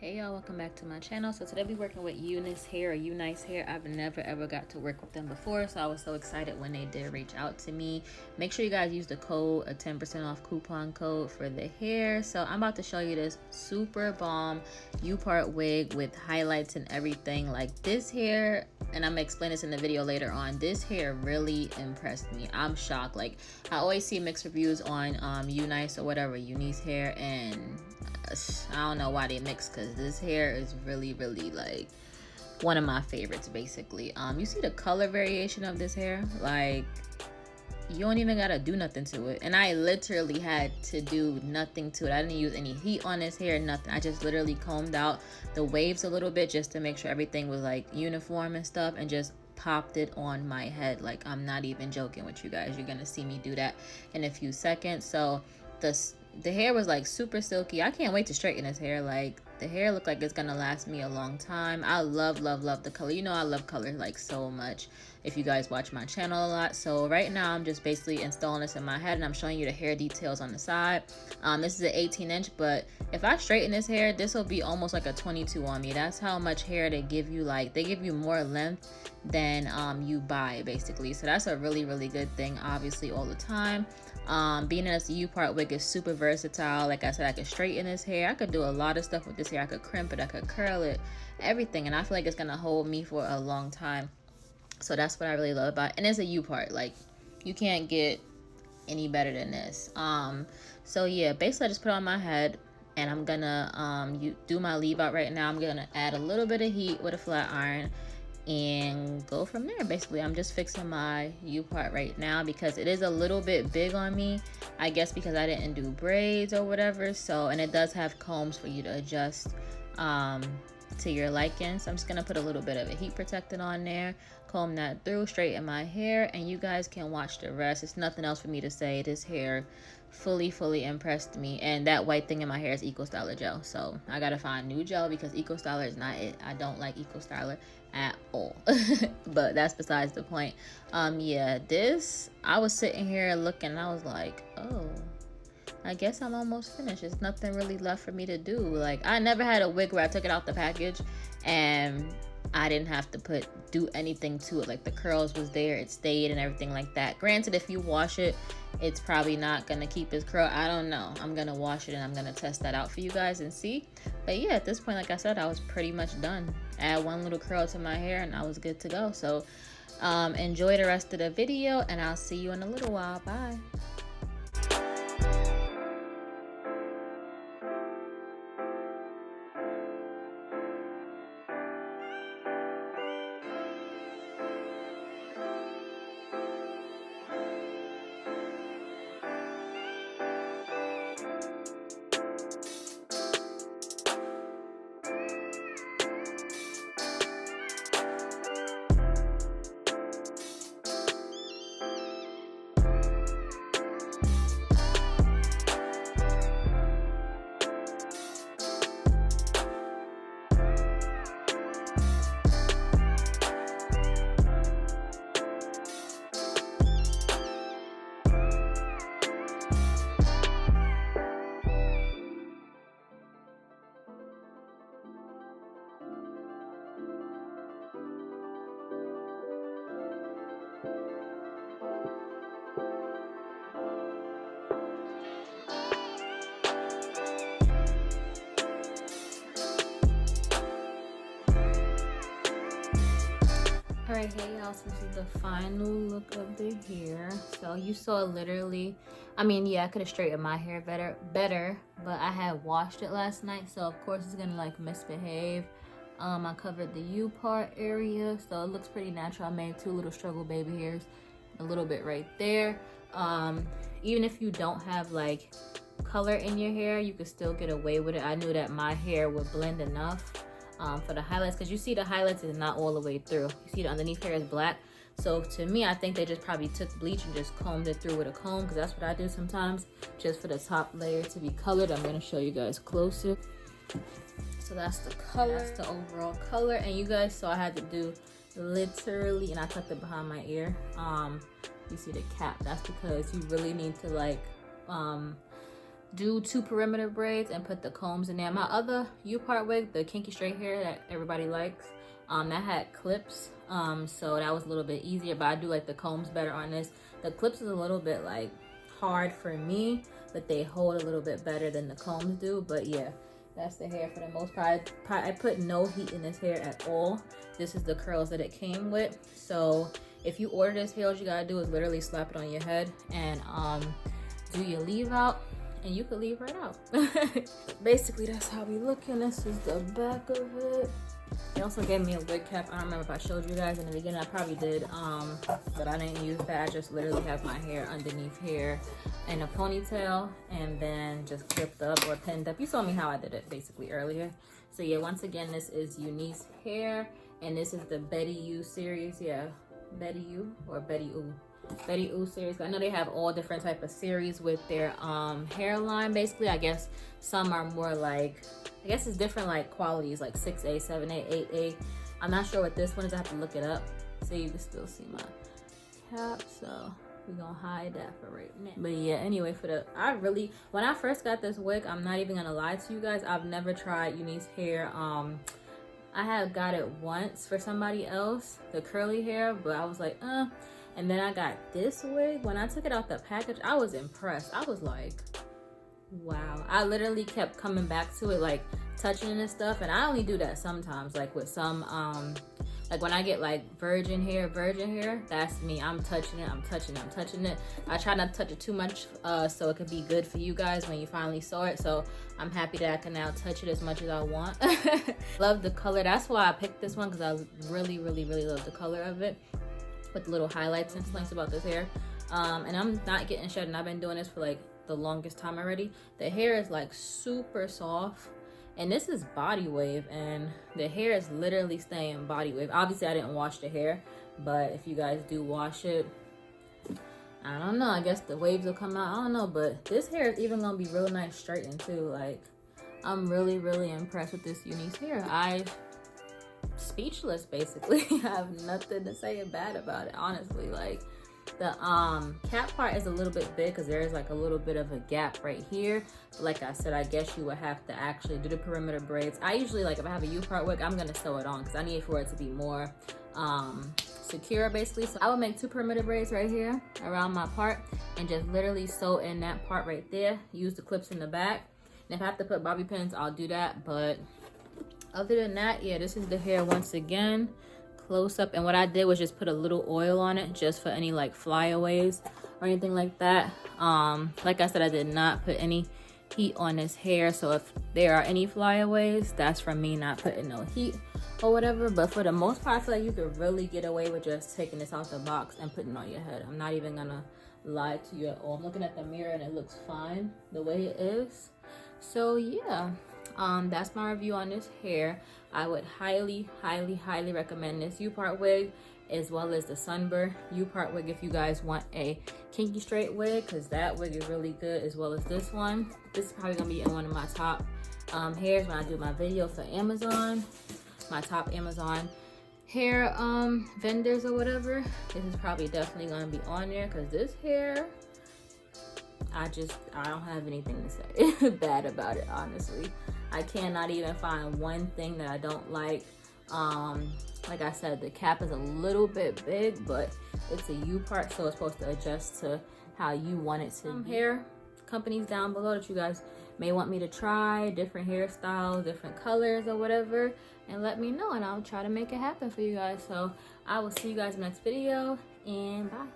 Hey y'all, welcome back to my channel. So today we're working with Unice hair or Unice hair. I've never ever got to work with them before, so I was so excited when they did reach out to me. Make sure you guys use the code, a 10% off coupon code for the hair. So I'm about to show you this super bomb Upart wig with highlights and everything. Like this hair, and I'm gonna explain this in the video later on, this hair really impressed me. I'm shocked. Like I always see mixed reviews on Unice or whatever, Unice hair, and I don't know why they mix, because this hair is really like one of my favorites basically. You see the color variation of this hair, like you don't even gotta do nothing to it, and I literally had to do nothing to it. I didn't use any heat on this hair, nothing. I just literally combed out the waves a little bit just to make sure everything was like uniform and stuff, and just popped it on my head. Like I'm not even joking with you guys. You're gonna see me do that in a few seconds. So the hair was like super silky. I can't wait to straighten this hair. Like the hair looked like it's gonna last me a long time. I love the color. You know I love color like so much if you guys watch my channel a lot. So right now I'm just basically installing this in my head, and I'm showing you the hair details on the side. This is an 18-inch, but if I straighten this hair, this will be almost like a 22 on me. That's how much hair they give you. Like they give you more length than you buy basically. So that's a really good thing, obviously, all the time. Being as a Upart wig is super versatile. Like I said, I could straighten this hair, I could do a lot of stuff with this hair. I could crimp it, I could curl it, everything, and I feel like it's gonna hold me for a long time. So that's what I really love about it. And it's a Upart, like you can't get any better than this. So yeah, basically I just put it on my head, and I'm gonna do my leave out right now. I'm gonna add a little bit of heat with a flat iron and go from there. Basically I'm just fixing my Upart right now because it is a little bit big on me, I guess because I didn't do braids or whatever. So, and it does have combs for you to adjust to your liking. So I'm just gonna put a little bit of a heat protectant on there, comb that through, straighten my hair, and you guys can watch the rest. It's nothing else for me to say. This hair fully impressed me, and that white thing in my hair is Eco Styler gel. So I gotta find new gel because Eco Styler is not it. I don't like Eco Styler at all. But that's besides the point. Yeah, this, I was sitting here looking, I was like, oh, I guess I'm almost finished. There's nothing really left for me to do. Like I never had a wig where I took it out the package and I didn't have to do anything to it. Like the curls was there, it stayed and everything like that. Granted, if you wash it, it's probably not gonna keep its curl. I don't know. I'm gonna wash it and I'm gonna test that out for you guys and see. But yeah, at this point, like I said, I was pretty much done. Add one little curl to my hair and I was good to go. So enjoy the rest of the video, and I'll see you in a little while. Bye. Alright, hey y'all, so this is the final look of the hair. So you saw literally, I mean, yeah, I could have straightened my hair better, but I had washed it last night, so of course it's gonna like misbehave. I covered the U part area, so it looks pretty natural. I made two little struggle baby hairs, a little bit right there. Even if you don't have like color in your hair, you could still get away with it. I knew that my hair would blend enough for the highlights, because you see the highlights is not all the way through. You see the underneath hair is black. So to me, I think they just probably took bleach and just combed it through with a comb, because that's what I do sometimes, just for the top layer to be colored. I'm gonna show you guys closer. So that's the color, that's the overall color. And you guys saw I had to do literally, and I tucked it behind my ear. You see the cap, that's because you really need to like do 2 perimeter braids and put the combs in there. My other Upart wig, the kinky straight hair that everybody likes, that had clips, so that was a little bit easier, but I do like the combs better on this. The clips is a little bit like hard for me, but they hold a little bit better than the combs do. But yeah, that's the hair for the most part. I put no heat in this hair at all. This is the curls that it came with. So if you order this hair, all you gotta do is literally slap it on your head and do your leave out, and you could leave right out. Basically, that's how we looking. This is the back of it. They also gave me a wig cap. I don't remember if I showed you guys in the beginning. I probably did, but I didn't use that. I just literally have my hair underneath here in a ponytail and then just clipped up or pinned up. You saw me how I did it basically earlier. So yeah, once again, this is Unice hair, and this is the Betty U series. Yeah, Betty U or Betty U. Betty U series. I know they have all different type of series with their hairline. Basically, I guess some are more like, I guess it's different like qualities, like 6A, 7A, 8A. I'm not sure what this one is. I have to look it up so you can still see my cap. So we're gonna hide that for right now. But yeah, anyway, when I first got this wig, I'm not even gonna lie to you guys, I've never tried Unice hair. I had got it once for somebody else, the curly hair, but I was like, and then I got this wig. When I took it out the package, I was impressed. I was like, wow. I literally kept coming back to it, like touching it and stuff. And I only do that sometimes, like with some, like when I get like virgin hair, that's me. I'm touching it, I'm touching it, I'm touching it. I try not to touch it too much so it could be good for you guys when you finally saw it. So I'm happy that I can now touch it as much as I want. Love the color. That's why I picked this one, because I really love the color of it, with little highlights and things about this hair. And I'm not getting shedding. I've been doing this for like the longest time already. The hair is like super soft, and this is body wave, and the hair is literally staying body wave. Obviously I didn't wash the hair, but if you guys do wash it, I don't know, I guess the waves will come out. I don't know, but this hair is even gonna be real nice straightened too. Like, I'm really impressed with this Unice hair. Speechless basically. I have nothing to say bad about it, honestly. Like, the cap part is a little bit big because there is like a little bit of a gap right here. But like I said, I guess you would have to actually do the perimeter braids. I usually, like, if I have a U-part wig, I'm gonna sew it on because I need for it to be more secure basically. So I would make 2 perimeter braids right here around my part and just literally sew in that part right there. Use the clips in the back, and if I have to put bobby pins, I'll do that. But other than that, yeah, this is the hair once again, close up. And what I did was just put a little oil on it just for any like flyaways or anything like that. Like I said, I did not put any heat on this hair, so if there are any flyaways, that's from me not putting no heat or whatever. But for the most part, I feel like you could really get away with just taking this out the box and putting it on your head. I'm not even gonna lie to you at all. I'm looking at the mirror and it looks fine the way it is. So yeah, that's my review on this hair. I would highly recommend this Upart wig, as well as the Sunburn Upart wig if you guys want a kinky straight wig, because that wig is really good, as well as this one. This is probably gonna be in one of my top hairs when I do my video for Amazon, my top Amazon hair vendors or whatever. This is probably definitely gonna be on there, because this hair, I don't have anything to say bad about it, honestly. I cannot even find one thing that I don't like. Like I said, the cap is a little bit big, but it's a U part, so it's supposed to adjust to how you want it to be. Hair companies down below that you guys may want me to try, different hairstyles, different colors or whatever, and let me know, and I'll try to make it happen for you guys. So I will see you guys in the next video, and bye.